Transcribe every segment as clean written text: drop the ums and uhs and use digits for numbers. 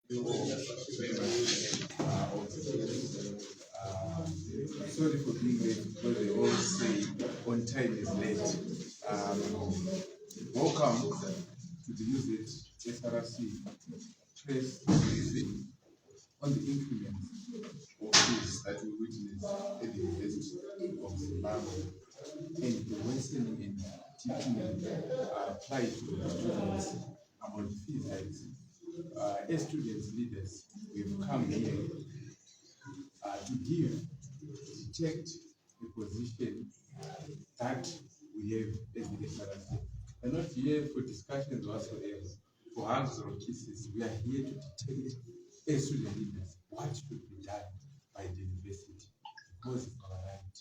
Sorry for being late because they always say on time is late. Welcome to the UZ SRC press briefing on the increments of fees that we witnessed at the University of Zimbabwe and the worsening and deepening applied to the students about fees hikes. As students leaders, we've come here to detect the position that we have as the SRC. We're not here for discussions whatsoever, for hugs or kisses. We are here to detect as student leaders what should be done by the university, because it's our right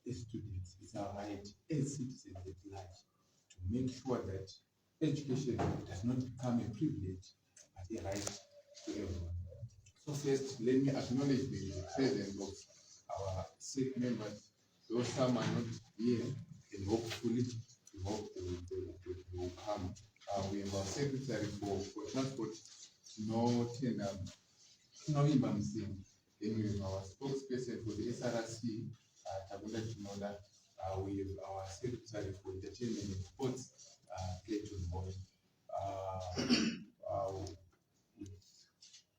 as students, it's our right as citizens at large to make sure that education does not become a privilege but a right to everyone. So first, let me acknowledge the presence of our SEC members. Though some are not here, and hopefully we hope they will come. We have our Secretary for Transport, no Imam Singh. Then we have our spokesperson for the SRC, Tabula Chinoda. We have our Secretary for Entertainment and Sports, Clayton Boy.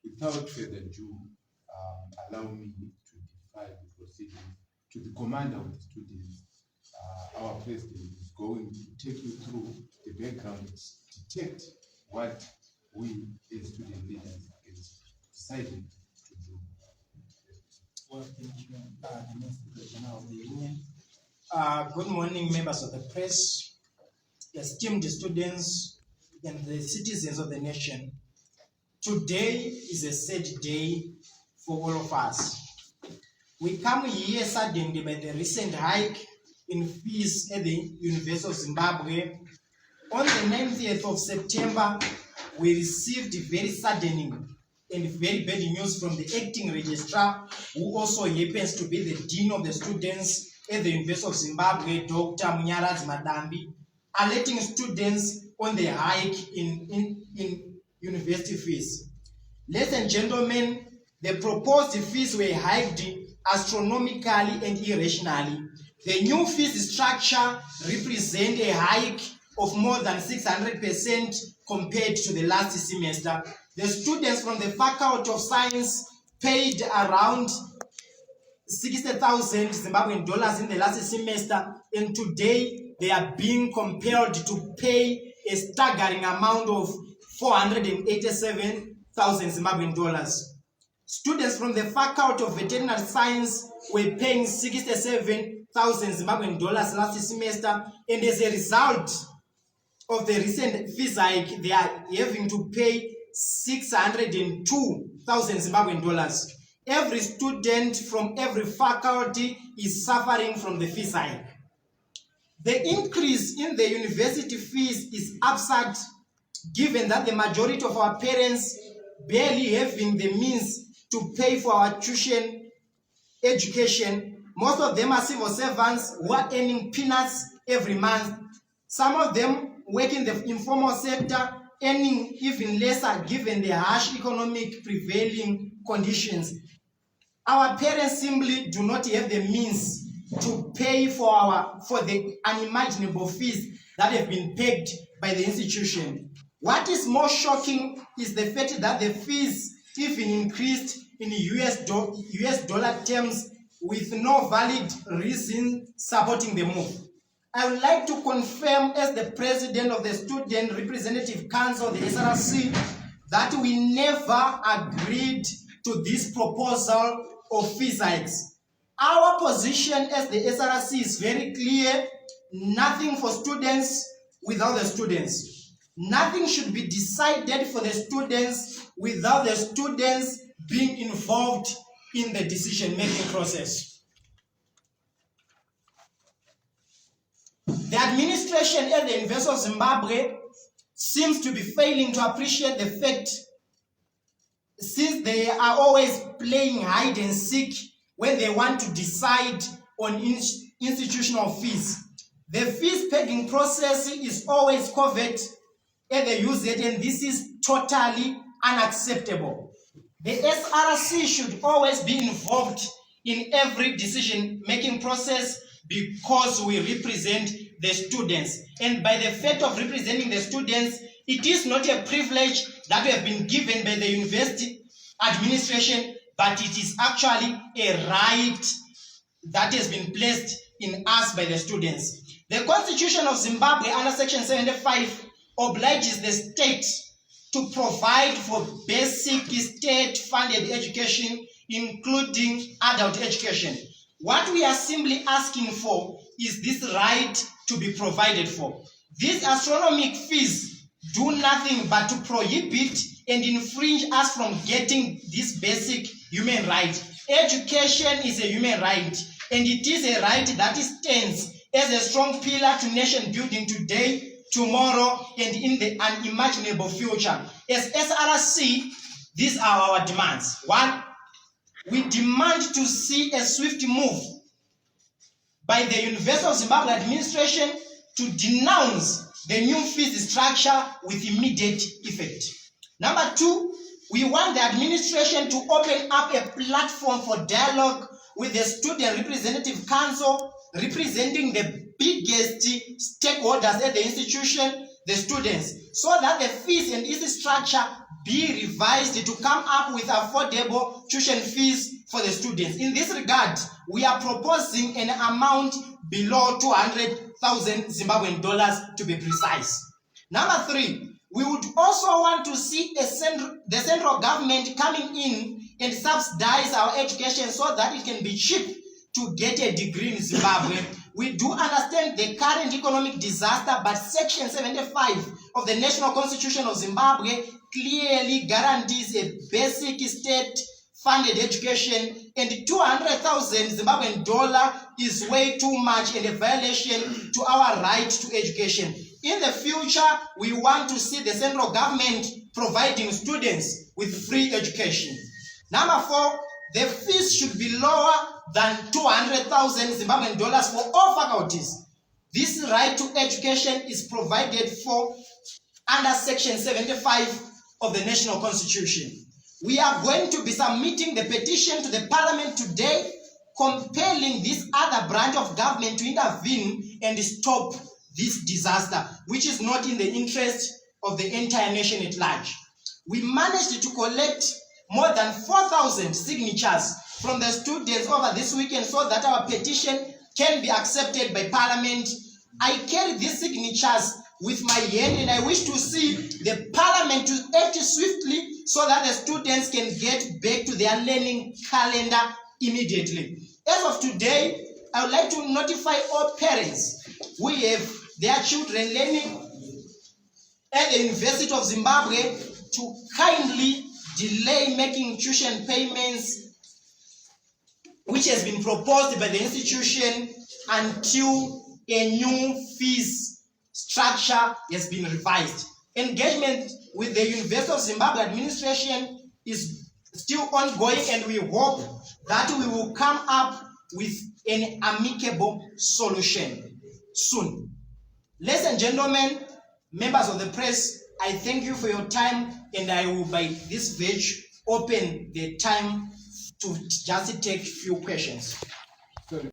Without further ado, allow me to defy the proceedings to the commander of the students. Our president is going to take you through the background, detect what we as student leaders is decided to do. Well, thank you, the Minister General of the Union. Good morning, members of the press, esteemed students, and the citizens of the nation. Today is a sad day for all of us. We come here saddened by the recent hike in fees at the University of Zimbabwe. On the 9th of September, we received very saddening and very bad news from the acting registrar, who also happens to be the dean of the students at the University of Zimbabwe, Dr. Munyaradzi Madambi, alerting students on the hike in university fees. Ladies and gentlemen, the proposed fees were hiked astronomically and irrationally. The new fees structure represents a hike of more than 600% compared to the last semester. The students from the Faculty of Science paid around 60,000 Zimbabwean dollars in the last semester, and today they are being compelled to pay a staggering amount of 487,000 Zimbabwean dollars. Students from the Faculty of Veterinary Science were paying 67,000 Zimbabwean dollars last semester, and as a result of the recent fees hike, they are having to pay 602,000 Zimbabwean dollars. Every student from every faculty is suffering from the fees hike. The increase in the university fees is absurd, given that the majority of our parents barely having the means to pay for our tuition education. Most of them are civil servants who are earning peanuts every month. Some of them work in the informal sector, earning even lesser given the harsh economic prevailing conditions. Our parents simply do not have the means to pay for the unimaginable fees that have been paid by the institution. What is more shocking is the fact that the fees even increased in US dollar terms with no valid reason supporting the move. I would like to confirm, as the president of the Student Representative Council, the SRC, that we never agreed to this proposal of fees hikes. Our position as the SRC is very clear: nothing for students without the students. Nothing should be decided for the students without the students being involved in the decision-making process. The administration at the University of Zimbabwe seems to be failing to appreciate the fact, since they are always playing hide and seek when they want to decide on institutional fees. The fees pegging process is always covert at the UZ, and this is totally unacceptable. The SRC should always be involved in every decision-making process because we represent the students. And by the fact of representing the students, it is not a privilege that we have been given by the university administration, but it is actually a right that has been placed in us by the students. The Constitution of Zimbabwe under Section 75 obliges the state to provide for basic state-funded education, including adult education. What we are simply asking for is this right to be provided for. These astronomical fees do nothing but to prohibit and infringe us from getting this basic human right. Education is a human right, and it is a right that stands as a strong pillar to nation building today, tomorrow, and in the unimaginable future. As SRC, these are our demands. 1, we demand to see a swift move by the University of Zimbabwe administration to denounce the new fees structure with immediate effect. Number 2, we want the administration to open up a platform for dialogue with the Student Representative Council, representing the biggest stakeholders at the institution, the students, so that the fees and its structure be revised to come up with affordable tuition fees for the students. In this regard, we are proposing an amount below 200,000 Zimbabwean dollars to be precise. Number 3, we would also want to see the central government coming in and subsidize our education so that it can be cheap to get a degree in Zimbabwe. We do understand the current economic disaster, but Section 75 of the National Constitution of Zimbabwe clearly guarantees a basic state-funded education, and 200,000 Zimbabwean dollar is way too much and a violation to our right to education. In the future, we want to see the central government providing students with free education. Number 4, the fees should be lower than 200,000 Zimbabwean dollars for all faculties. This right to education is provided for under Section 75 of the National Constitution. We are going to be submitting the petition to the Parliament today, compelling this other branch of government to intervene and stop this disaster, which is not in the interest of the entire nation at large. We managed to collect more than 4,000 signatures from the students over this weekend so that our petition can be accepted by Parliament. I carry these signatures with my hand, and I wish to see the Parliament to act swiftly so that the students can get back to their learning calendar immediately. As of today, I would like to notify all parents who have their children learning at the University of Zimbabwe to kindly delay making tuition payments, which has been proposed by the institution, until a new fees structure has been revised. Engagement with the University of Zimbabwe administration is still ongoing, and we hope that we will come up with an amicable solution soon. Ladies and gentlemen, members of the press, I thank you for your time, and I will, by this verge, open the time to just take few questions.